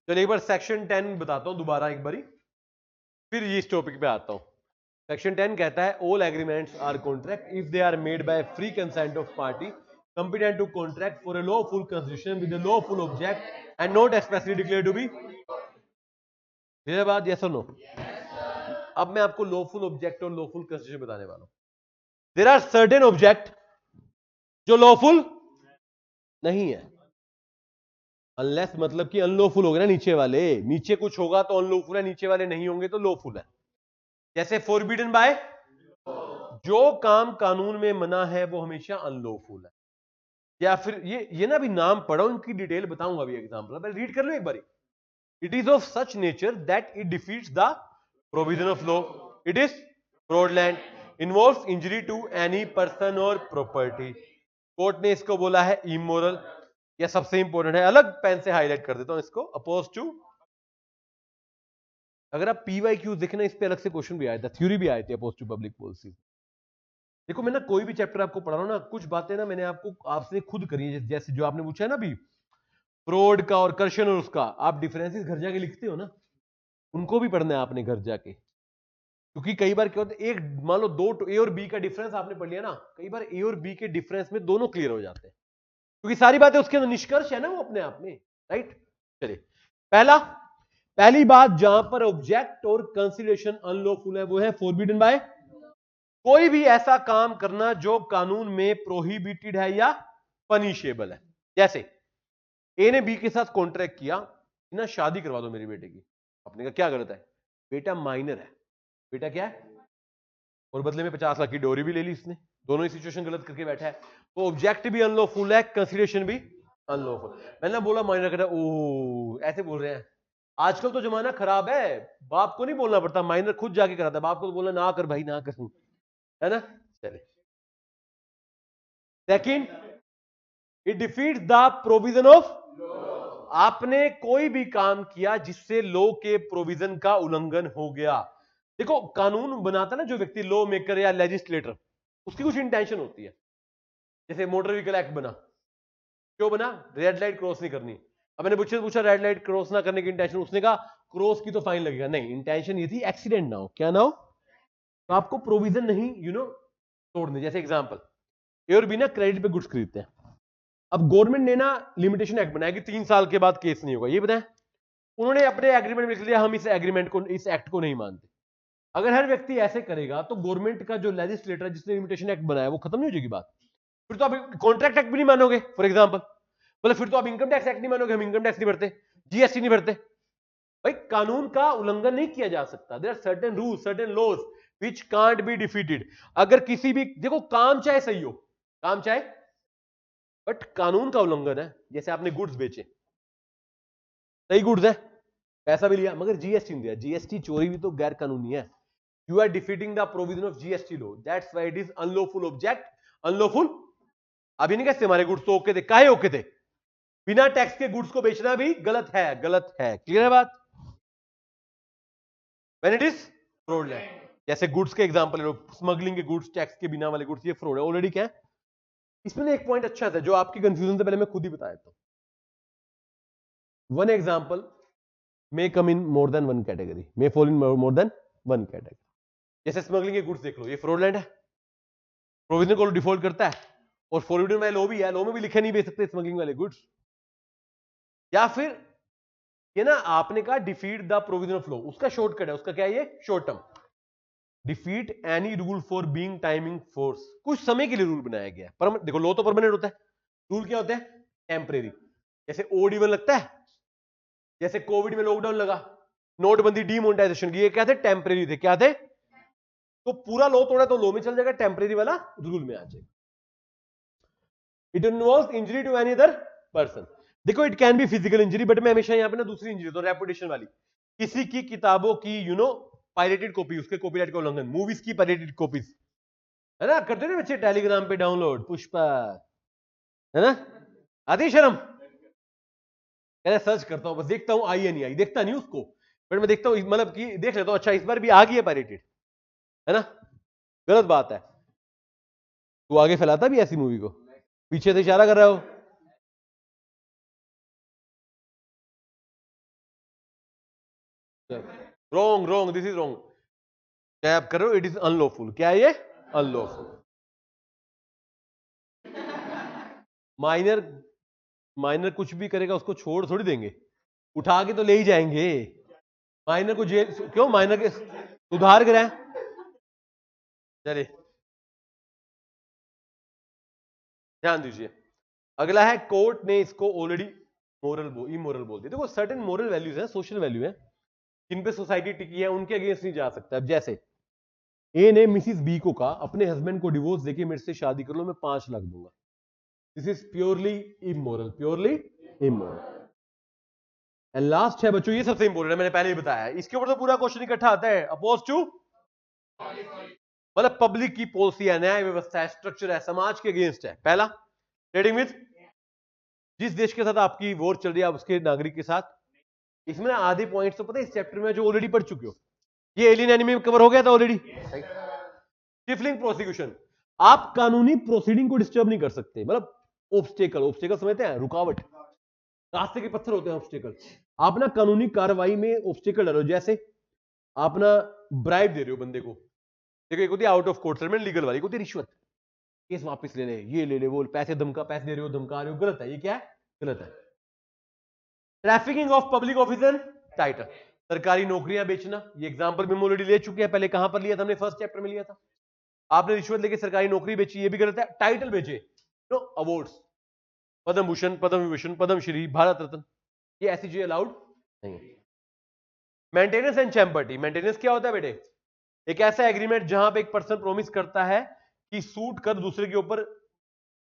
चलिए एक बार सेक्शन 10 बताता हूं दोबारा एक बारी, फिर ये इस टॉपिक पे आता हूं। सेक्शन 10 कहता है all agreements are contract if they are made by free consent of party competent to contract for a lawful constitution with a lawful object and not expressly declared to be clear बात, yes or no? अब मैं आपको lawful object और lawful constitution बताने वाला हूं। there are certain object जो lawful नहीं है, अनलेस मतलब कि अनलॉफुल हो गए ना, नीचे वाले, नीचे कुछ होगा तो अनलॉफुल है, नीचे वाले नहीं होंगे तो लॉफुल है। जैसे फॉरबिडन बाय, जो काम कानून में मना है वो हमेशा अनलॉफुल है। या फिर ये ना अभी नाम पढ़ो, इनकी डिटेल बताऊंगा अभी एग्जांपल, पहले रीड कर लो एक बारी। It is of such nature that it defeats the provision of law, it is fraudulent, involves injury to any person और प्रॉपर्टी। कोर्ट ने इसको बोला है इमोरल, या सबसे इंपॉर्टेंट है, अलग पेन से हाईलाइट कर देता हूं इसको, अपोज टू। अगर आप पीवाईक्यू देखना, इस पे अलग से क्वेश्चन भी आया था, थ्योरी भी आए थे अपोज टू पब्लिक पॉलिसी। देखो मैं ना कोई भी चैप्टर आपको पढ़ा रहा हूं ना, कुछ बातें ना मैंने आपको आपसे खुद करी है, जैसे जो आपने पूछा है ना अभी फ्रॉड का और कर्षण और उसका, आप डिफरेंसेस घर जाके लिखते हो ना, उनको भी पढ़ना है आपने घर जाके। क्योंकि कई बार क्या होता है, एक मान लो दो ए और बी का डिफरेंस आपने पढ़ लिया ना, कई बार ए और बी के डिफरेंस में दोनों क्लियर हो जाते हैं, क्योंकि सारी बातें उसके अंदर निष्कर्ष है ना वो अपने आप में, राइट। चलिए पहली बात जहां पर ऑब्जेक्ट और कंसीडरेशन अनलॉफुल है वो है फॉरबिडन बाय, कोई भी ऐसा काम करना जो कानून में प्रोहिबिटेड है या पनिशेबल है। जैसे ए ने बी के साथ कॉन्ट्रैक्ट किया ना, शादी करवा दो मेरी बेटे की, आपने कहा क्या गलत है, बेटा माइनर है, बेटा क्या है, और बदले में 50 लाख की डोरी भी ले ली इसने, दोनों ही सिचुएशन गलत करके बैठा है, तो ऑब्जेक्ट भी अनलॉफुल है, कंसीडरेशन भी अनलॉफुल। मैंने बोला माइनर कहता ओ, ऐसे बोल रहे हैं, आजकल तो जमाना खराब है, बाप को नहीं बोलना पड़ता, माइनर खुद जाके कराता है, बाप को तो बोलना ना कर भाई ना कर, है ना। चले second, it defeats the provision of, आपने कोई भी काम किया जिससे लॉ के प्रोविजन का उल्लंघन हो गया। देखो कानून बनाता ना जो व्यक्ति, लॉ मेकर या लेजिस्लेटर, उसकी कुछ इंटेंशन होती है। जैसे मोटर व्हीकल एक्ट बना, क्यों बना, रेड लाइट क्रॉस नहीं करनी। अब मैंने पूछा रेड लाइट क्रॉस ना करने की इंटेंशन, उसने कहा क्रॉस की तो फाइन लगेगा, नहीं, इंटेंशन ये थी एक्सीडेंट ना हो, क्या ना हो, तो आपको प्रोविजन नहीं तोड़ने। जैसे एग्जांपल, ए और बी ना क्रेडिट पे गुड्स खरीदते हैं, अब गवर्नमेंट ने ना लिमिटेशन एक्ट बनाया कि 3 साल के बाद केस नहीं होगा, ये बताएं, उन्होंने अपने एग्रीमेंट में लिख दिया हम इस एग्रीमेंट को, इस एक्ट को नहीं मानते। अगर हर व्यक्ति ऐसे करेगा तो गवर्नमेंट का जो लेजिस्लेटर जिसने लिमिटेशन एक्ट बनाया वो खत्म नहीं हो जाएगी बात, फिर तो आप कॉन्ट्रैक्ट एक्ट भी नहीं मानोगे फॉर एग्जांपल, बोले फिर तो आप इनकम टैक्स एक्ट नहीं मानोगे, हम इनकम टैक्स नहीं भरते, जीएसटी नहीं भरते। भाई कानून का उल्लंघन नहीं किया जा सकता, there are certain rules, certain laws which can't be defeated. अगर किसी भी, देखो काम चाहे सही हो, काम चाहे, बट कानून का उल्लंघन है, जैसे आपने गुड्स बेचे, सही गुड्स है, पैसा भी लिया मगर जीएसटी नहीं दिया, जीएसटी चोरी भी तो गैर कानूनी है, you are defeating the provision of GST law, that's why it is unlawful object, unlawful. अभी नहीं कहते हमारे गुड्स तो ओके थे, काहे ओके थे, बिना टैक्स के गुड्स को बेचना भी गलत है, गलत है, क्लियर है बात। व्हेन इट इज फ्रॉडलेंट, जैसे गुड्स के एग्जांपल लो, स्मगलिंग के गुड्स, टैक्स के बिना वाले गुड्स, ये फ्रॉड है ऑलरेडी, क्या है। इसमें एक पॉइंट अच्छा था जो आपकी कंफ्यूजन से पहले मैं खुद ही बताया था, one example may come in more than one category, may fall in more than one category। जैसे स्मगलिंग के गुड्स देख लो, ये फ्रॉडलेंट है, प्रोविजन को डिफॉल्ट करता है, और फॉरबिडन वाले लॉ भी है, लॉ में भी लिखे नहीं बेच सकते स्मगलिंग वाले गुड्स। या फिर ये ना आपने कहा defeat the provision of law, उसका शॉर्टकट है, उसका क्या है, ये short term, defeat any rule for being timing force, कुछ समय के लिए रूल बनाया गया है। देखो लॉ तो परमानेंट होता है, रूल क्या होता है, टेम्परेरी। जैसे ओड इवन लगता है, जैसे कोविड में लॉकडाउन लगा, नोटबंदी, डीमोनेटाइजेशन की, ये क्या थे, टेम्परेरी थे, क्या थे, तो पूरा लॉ तोड़ा तो लॉ में चल जाएगा, टेम्परेरी वाला रूल में आ जाएगा। It involves injury to any other person, देखो it can be physical injury, but मैं हमेशा यहां पे ना दूसरी इंजरी तो रेपुटेशन वाली, किसी की किताबों की पायरेटेड कॉपी, उसके कॉपीराइट का उल्लंघन, मूवीज की पायरेटेड कॉपीज, है ना, करते ना बच्चे टेलीग्राम पे डाउनलोड, पुष्पा, है ना, आती शर्म, मैं सर्च करता हूं, बस देखता हूं आई या नहीं आई, देखता नहीं उसको, बट मैं देखता हूं, मतलब कि देख लेता हूं, अच्छा इस बार भी आ गई है पायरेटेड, है ना, गलत बात है। तू आगे फैलाता भी ऐसी मूवी को, पीछे से इशारा कर रहा हो, रॉन्ग, दिस इज रॉन्ग। क्या आप कर रहे हो? It is unlawful. क्या है ये? अनलॉफुल। माइनर, माइनर कुछ भी करेगा उसको छोड़ थोड़ी देंगे, उठा के तो ले ही जाएंगे। माइनर को जेल क्यों? माइनर के सुधार कराएं। चलिए ध्यान दीजिए, अगला है कोर्ट ने इसको ऑलरेडी मोरल इमोरल बोल दिया। देखो सर्टेन मोरल वैल्यूज है, सोशल वैल्यू है, जिन पे सोसाइटी टिकी है, उनके अगेंस्ट नहीं जा सकता। अब जैसे ए ने मिसिस बी को कहा अपने हस्बैंड को डिवोर्स देके मेरे से शादी कर लो, मैं 5 लाख दूंगा। This is purely immoral, purely immoral. And last है बच्चों, ये सबसे इंपॉर्टेंट है, मैंने पहले ही बताया है, इसके ऊपर तो पूरा क्वेश्चन इकट्ठा आता है। अपोज टू, मतलब पब्लिक की पॉलिसी है, न्याय व्यवस्था है, स्ट्रक्चर है, समाज के अगेंस्ट है। पहला, ट्रेडिंग विथ, जिस देश के साथ आपकी वॉर चल रही है उसके नागरिक के साथ। इसमें आधे पॉइंट्स तो पता है इस चैप्टर में जो ऑलरेडी पढ़ चुके हो, ये एलियन एनिमी में कवर हो गया था ऑलरेडी। स्टिफलिंग प्रोसिक्यूशन, आप कानूनी प्रोसीडिंग को डिस्टर्ब नहीं कर सकते, मतलब ऑब्स्टेकल, ऑब्स्टेकल समझते हैं, रुकावट, रास्ते के पत्थर होते हैं ऑब्स्टेकल। आप ना कानूनी कार्रवाई में ऑब्स्टेकल डालो, जैसे आप ना ब्राइब दे रहे हो बंदे को, देखो एक होती है out of court settlement, legal वाली, एक होती है रिश्वत, केस वापस ले ले, ये ले ले, वो पैसे पैसे दे रहे हो, धमका रहे हो, गलत है, ये क्या है? गलत है। Trafficking of public office and title, सरकारी नौकरियां बेचना, ये एग्जांपल भी हम ऑलरेडी ले चुके हैं, पहले कहां पर लिया था हमने? फर्स्ट चैप्टर में लिया था। आपने रिश्वत लेके सरकारी नौकरी बेची, ये भी गलत है। टाइटल बेचे, नो अवार्ड्स, पद्म भूषण, पद्म विभूषण, पद्मश्री, भारत रत्न, ये ऐसी चीजें अलाउड नहीं है। मेंटेनेंस एंड चैम्पर्टी, मेंटेनेंस क्या होता है बेटे? एक ऐसा एग्रीमेंट जहां पे एक पर्सन प्रॉमिस करता है कि सूट कर दूसरे के ऊपर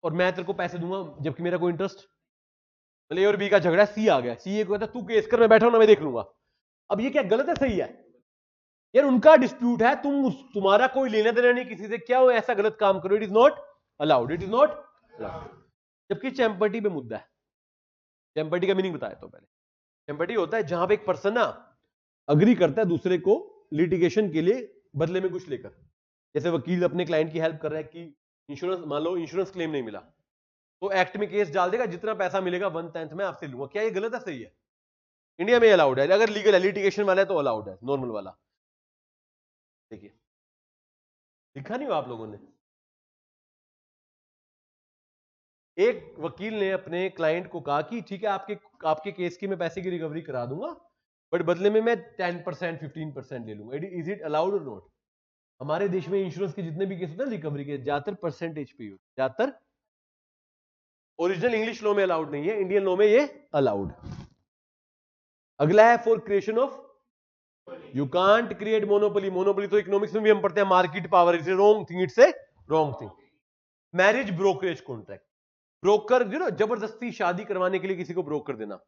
और मैं तेरे को पैसे दूंगा जबकि मेरा कोई इंटरेस्ट। ए और बी का झगड़ा, सी आ गया, सी ए को कहता है तू केस कर, मैं बैठा हूं ना, मैं देख लूंगा। अब ये क्या गलत है सही है? यार उनका डिस्प्यूट है, तुम्हारा कोई लेना देना नहीं किसी से, क्या हो ऐसा गलत काम करो, it is not allowed, it is not allowed. जबकि चैम्पर्टी पे मुद्दा है। चैम्पर्टी का मीनिंग बताया तो पहले, चैम्पर्टी होता है जहां पे एक पर्सन ना अग्री करता है दूसरे को लिटिगेशन के लिए बदले में कुछ लेकर, जैसे वकील अपने क्लाइंट की हेल्प कर रहा है कि इंश्योरेंस, मान लो इंश्योरेंस क्लेम नहीं मिला तो एक्ट में केस डाल देगा, जितना पैसा मिलेगा 1/10 में आपसे लूंगा। क्या ये गलत है सही है? इंडिया में अलाउड है, अगर लीगल है, लिटिगेशन वाला है तो अलाउड है, नॉर्मल वाला। देखिए लिखा नहीं हो आप लोगों ने, एक वकील ने अपने क्लाइंट को कहा कि ठीक है आपके केस की मैं पैसे की रिकवरी करा दूंगा, बट बदले में मैं 10% 15% ले लूंगा। इज इट अलाउड और नॉट? हमारे देश में इंश्योरेंस के जितने भी केस होते हैं रिकवरी के, ज्यादातर परसेंटेज पे, ज्यादातर ओरिजिनल इंग्लिश लॉ में अलाउड नहीं है, इंडियन लॉ में ये अलाउड। अगला है for creation of, you can't create monopoly, monopoly तो इकोनॉमिक्स में भी हम पढ़ते हैं, market power, it's a wrong thing, it's a wrong thing. Marriage brokerage contract, broker जो ना जबरदस्ती शादी करवाने के लिए किसी को ब्रोकर देना।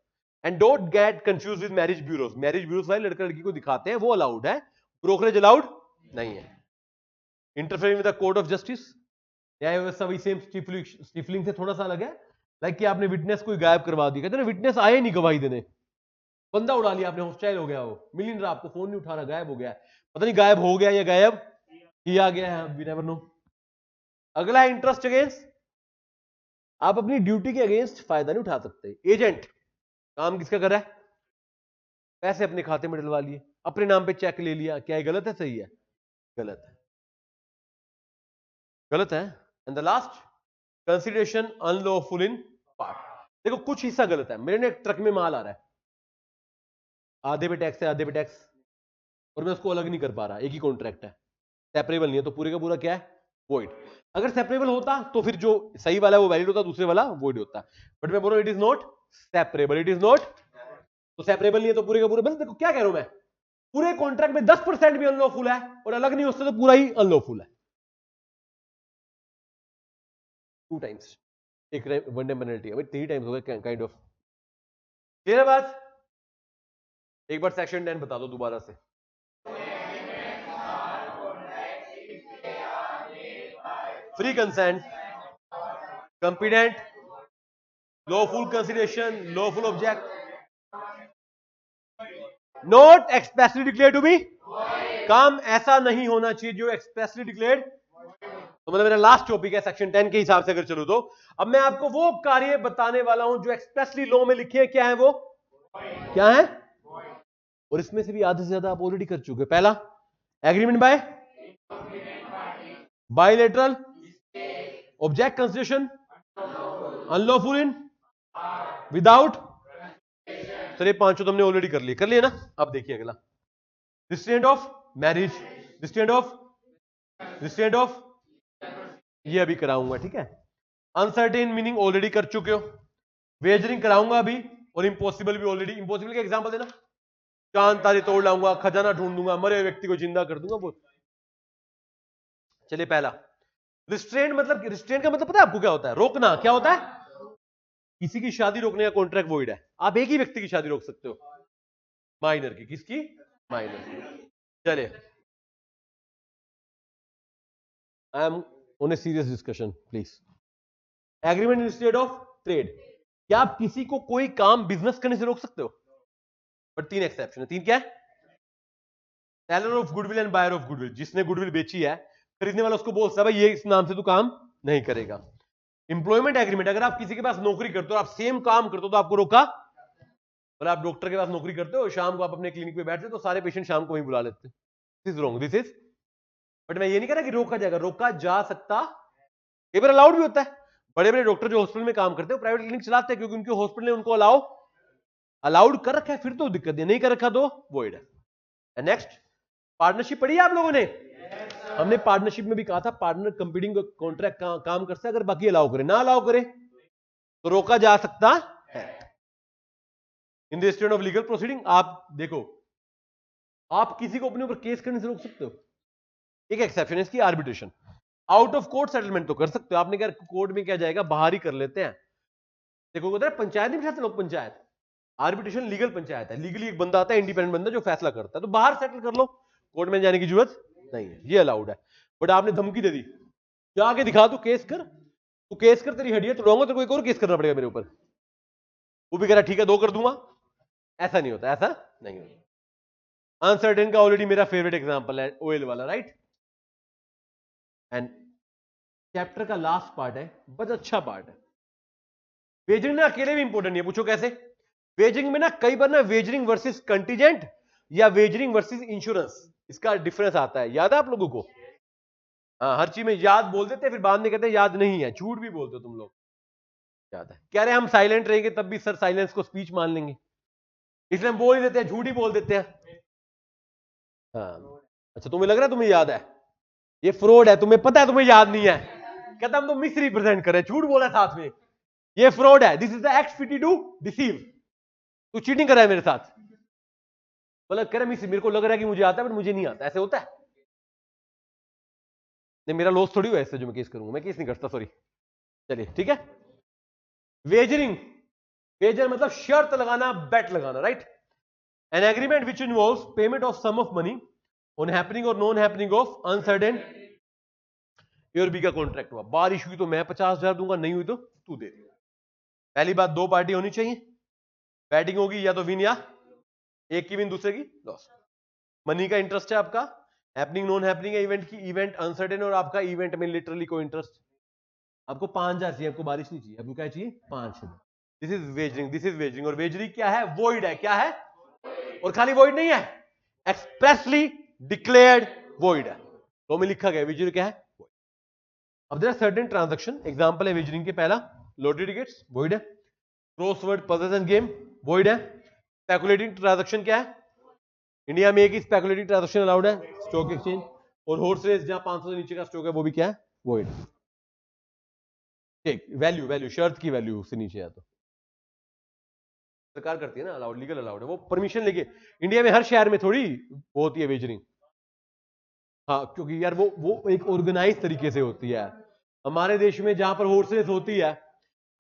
And don't get confuse with marriage bureaus, marriage bureaus वाले लड़का लड़की को दिखाते हैं, वो अलाउड है, ब्रोकरेज अलाउड नहीं है। Interfering with the court of justice, न्याय व्यवस्था वही सेम स्टिफलिंग से थोड़ा सा अलग है। लाइक कि आपने विटनेस कोई गायब करवा दी, कहते ना विटनेस आए नहीं गवाही देने, बंदा उड़ा लिया आपने, हॉस्टाइल हो गया, वो मिल रहा, आपको फोन नहीं उठा रहा, गायब हो गया, पता नहीं गायब हो गया या गायब किया गया है, वी नेवर नो। अगला है इंटरेस्ट अगेंस्ट, आप अपनी ड्यूटी के अगेंस्ट फायदा नहीं उठा सकते। एजेंट काम किसका कर रहा है? पैसे अपने खाते में डलवा लिए, अपने नाम पे चेक ले लिया, क्या ये गलत है सही है? गलत है, गलत है। And the last, consideration unlawful in part. देखो कुछ हिस्सा गलत है, मेरे ने एक ट्रक में माल आ रहा है, आधे पे टैक्स है आधे पे टैक्स, और मैं उसको अलग नहीं कर पा रहा, एक ही कॉन्ट्रैक्ट है, सेपरेबल नहीं है, तो पूरे का पूरा क्या है? वॉइड। अगर सेपरेबल होता तो फिर जो सही वाला है वो वैलिड होता, दूसरे वाला वॉइड होता। बट मैं बोल रहा हूं it is not separable, it is not, तो सेपरेबल नहीं है तो पूरे का पूरा, बस देखो क्या कह रहा हूं मैं, पूरे कॉन्ट्रैक्ट में 10% भी अनलॉफुल है और अलग नहीं उससे तो पूरा ही अनलॉफुल है। 2 टाइम्स, एक वन टाइम पेनल्टी, अभी 3 टाइम्स हो गया काइंड ऑफ। क्लियर है बात? एक बार सेक्शन 10 बता दो दोबारा से। Free consent, competent, lawful consideration, lawful object, not expressly declare to be, काम ऐसा नहीं होना चाहिए जो एक्सप्रेसली डिक्लेयर, तो मतलब मेरा लास्ट टॉपिक है सेक्शन 10 के हिसाब से अगर चलो तो। अब मैं आपको वो कार्य बताने वाला हूं जो एक्सप्रेसली लॉ में लिखे हैं, क्या है वो? क्या है? और इसमें से भी आधे से ज्यादा आप ऑलरेडी कर चुके हो। पहला, agreement by bilateral, object consideration, unlawful in, without. चलिए पांचों तो हमने ऑलरेडी कर लिए ना। अब देखिए अगला, restraint of marriage, restraint of ये अभी कराऊंगा, ठीक है। अनसर्टेन मीनिंग ऑलरेडी कर चुके हो। वेजरिंग कराऊंगा अभी, और इम्पॉसिबल भी ऑलरेडी। इम्पॉसिबल का एग्जांपल देना, चांद तारे तोड़ लाऊंगा, खजाना ढूंढ दूंगा, मरे हुए व्यक्ति को जिंदा कर दूंगा। वो चलिए पहला, रिस्ट्रेंट मतलब, रिस्ट्रेंट का मतलब पता है आपको क्या होता है? रोकना। क्या होता है? किसी की शादी रोकने का कॉन्ट्रैक्ट वॉइड है। आप एक ही व्यक्ति की शादी रोक सकते हो, माइनर की। किसकी? माइनर की। चलिए, I am on a serious discussion please. Agreement instead of trade, क्या आप किसी को कोई काम बिजनेस करने से रोक सकते हो? बट तीन एक्सेप्शन है। तीन क्या है? Seller of goodwill and buyer of goodwill, जिसने गुडविल बेची है, खरीदने वाला उसको बोल सकता है भाई ये इस नाम से तू काम नहीं करेगा। एम्प्लॉयमेंट एग्रीमेंट, अगर आप किसी के पास नौकरी करते हो, आप सेम काम करते हो, तो आपको रोका। और आप डॉक्टर के पास नौकरी करते हो, शाम को आप अपने क्लिनिक पे बैठते हो, तो सारे पेशेंट शाम को ही बुला लेते हैं। This is wrong, this is. But मैं ये नहीं कह रहा कि रोका जाएगा, रोका जा सकता, कई बार अलाउड भी होता है। बड़े बड़े डॉक्टर जो हॉस्पिटल में काम करते हैं, प्राइवेट क्लिनिक चलाते हैं, क्योंकि उनके हॉस्पिटल ने उनको अलाउड कर रखा है, फिर तो दिक्कत नहीं कर रखा तो वॉइड है। नेक्स्ट, पार्टनरशिप पढ़ी है आप लोगों ने? हमने पार्टनरशिप में भी कहा था, पार्टनर कंपीटिंग कॉन्ट्रैक्ट काम कर सकता है, अगर बाकी अलाउ करे। ना अलाउ करे तो रोका जा सकता है। In the state of legal proceeding, आप देखो, आप किसी को अपने ऊपर केस करने से रोक सकते हो। एक एक्सेप्शन है इसकी, arbitration. Out of court settlement तो कर सकते हो। आपने क्या, कोर्ट में क्या जाएगा, बाहर ही कर लेते हैं। देखो उधर पंचायत नहीं बिठाते लोग, पंचायत। आर्बिट्रेशन लीगल पंचायत है, लीगली एक बंदा आता है, इंडिपेंडेंट बंदा जो फैसला करता है, तो बाहर सेटल कर लो, कोर्ट में जाने की जरूरत नहीं है, ये अलाउड है। बट आपने धमकी दे दी, जाके दिखा तू केस कर, तू केस कर, तेरी हड्डियां तोड़ूंगा, तेरे को एक और केस करना पड़ेगा मेरे ऊपर। वो भी कह रहा ठीक है, दो कर दूंगा। ऐसा नहीं होता, ऐसा नहीं होता। अनसर्टेन का ऑलरेडी मेरा फेवरेट एग्जांपल है, ऑयल वाला, राइट। एंड चैप्टर का लास्ट पार्ट है, बस अच्छा पार्ट है। वेजरिंग ना अकेले भी इंपॉर्टेंट है, पूछो कैसे। वेजरिंग में ना कई बार ना वेजरिंग वर्सेस कंटीजेंट या वेजरिंग वर्सेस इंश्योरेंस, इसका डिफरेंस आता है। याद है आप लोगों को? हाँ, हर चीज में याद बोल देते हैं, फिर बाद में कहते हैं याद नहीं है। झूठ भी बोलते हो तुम लोग। याद है, कह रहे हम साइलेंट रहेंगे तब भी सर साइलेंस को स्पीच मान लेंगे, इसलिए हम बोल ही देते हैं, झूठ ही बोल देते हैं। हाँ, अच्छा तुम्हें लग रहा है तुम्हें याद है? ये फ्रॉड है, तुम्हें पता है तुम्हें याद नहीं है। कहता हम तो मिस रिप्रेजेंट कर रहे हैं, झूठ बोला साथ में। ये फ्रॉड है, this is the act fit to deceive. तू चीटिंग कर रहा है मेरे साथ। मतलब कह रहा मिस, मेरे को लग रहा है कि मुझे आता है बट मुझे नहीं आता। ऐसे होता है? नहीं, मेरा लॉस थोड़ी हुआ इससे जो मैं केस करूंगा, मैं केस नहीं करता, सॉरी। चलिए ठीक है। वेजरिंग, वेजर मतलब शर्त लगाना, बेट लगाना, right. An agreement which involves payment of some of money on happening और non happening of uncertain A और बी का कॉन्ट्रैक्ट हुआ। बारिश हुई तो मैं 50,000 दूंगा, नहीं हुई तो तू दे। पहली बात, दो पार्टी होनी चाहिए, बैटिंग होगी या तो विन या एक की विन दूसरे की लॉस। मनी का इंटरेस्ट है आपका, हैपनिंग नॉन हैपनिंग है इवेंट की, इवेंट अनसर्टेन और आपका इवेंट में लिटरली कोई इंटरेस्ट। आपको 5,000 चाहिए, आपको बारिश नहीं चाहिए, आपको क्या चाहिए? 5,000। This is wagering, this is wagering. और वेजरिंग क्या है? वॉइड है। क्या है? और खाली वॉइड नहीं है, एक्सप्रेसली डिक्लेयर्ड वॉइड है। तो में लिखा गया वेजरिंग क्या है? अब there are certain transaction, example है वेजरिंग के, पहला लॉटरी टिकट्स, वॉइड है। Crossword puzzles and game, void है। स्पेकुलेटिंग ट्रांजैक्शन क्या है? इंडिया में एक ही स्पेकुलेटिव ट्रांजैक्शन अलाउड है, स्टॉक एक्सचेंज। और हॉर्स रेस, जहां 500 से नीचे का स्टॉक है, वो भी क्या है? वॉइड। ठीक, वैल्यू, वैल्यू शर्त की वैल्यू से नीचे है तो सरकार करती है ना अलाउड, लीगल अलाउड है, वो परमिशन लेके। इंडिया में हर शहर में थोड़ी वो होती है वेजरिंग। हाँ, क्योंकि यार वो एक ऑर्गेनाइज तरीके से होती है। हमारे देश में जहां पर हॉर्स रेस होती है,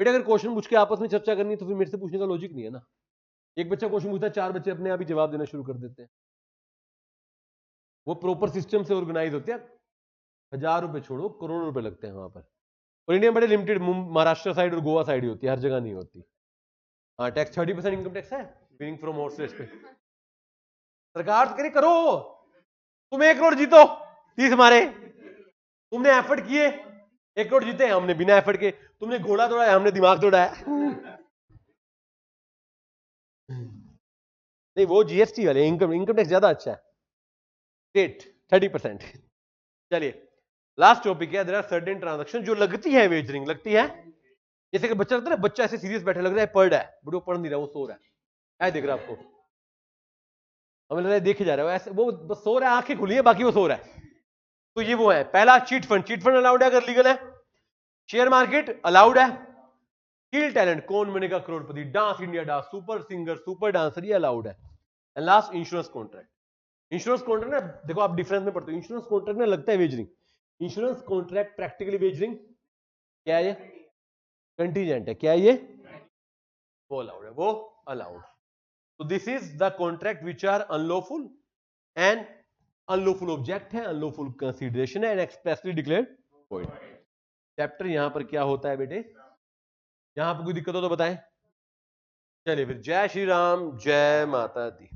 बेटा अगर क्वेश्चन पूछ के आपस में चर्चा करनी है तो फिर मेरे से पूछने का लॉजिक नहीं है ना। एक बच्चा क्वेश्चन पूछता है, 4 बच्चे अपने आप ही जवाब देना शुरू कर देते हैं। वो प्रॉपर सिस्टम से ऑर्गेनाइज होती है। 1,000 रुपए छोड़ो, करोड़ों रुपए लगते हैं वहां पर। और इंडिया में बड़े लिमिटेड, महाराष्ट्र साइड और गोवा साइड ही होती है, हर जगह नहीं होती। हाँ, टैक्स 30% इनकम टैक्स है विनिंग फ्रॉम हॉर्स रेस पे। सरकार तो करे करो, तुम 1 करोड़ जीतो, 30 मारे, तुमने एफर्ट किए, 1 करोड़ जीते हैं हमने बिना एफर्ट के। तुमने घोड़ा दौड़ाया, हमने दिमाग दौड़ाया। नहीं वो जीएसटी वाले, इनकम टैक्स ज्यादा अच्छा है, स्टेट 30%। चलिए लास्ट टॉपिक है, देयर आर सर्टेन ट्रांजैक्शन जो लगती है वेजरिंग, लगती है। जैसे कि बच्चा लगता है ना, बच्चा ऐसे सीरियस बैठा लग रहा है, पढ़ रहा है बट वो पढ़ नहीं रहा, वो सो रहा है, देख रहा है आपको, हमें लग रहा है देखे जा रहा है, ऐसे वो बस सो रहा है, आंखें खुली है, बाकी वो सो रहा है। तो ये वो है पहला, chit fund. Chit fund allowed है अगर लीगल है। शेयर मार्केट अलाउड है। Skill talent, Kaun Banega Crorepati, Dance India Dance, Super Singer, Super Dancer, ये अलाउड है। And last insurance contract. Insurance contract ना, देखो आप डिफरेंस में पढ़ते हो, इंश्योरेंस कॉन्ट्रैक्ट ना लगता है wagering, insurance contract practically wagering क्या है, ये कंटीजेंट है, क्या है ये, वो अलाउड है, वो अलाउड। तो this is the contract which are unlawful and unlawful object है, अनलॉफुल कंसीडरेशन है and expressly declared void. Chapter यहां पर क्या होता है बेटे, यहां पर कोई दिक्कत हो तो बताएं। चलिए फिर, जय श्री राम, जय माता दी।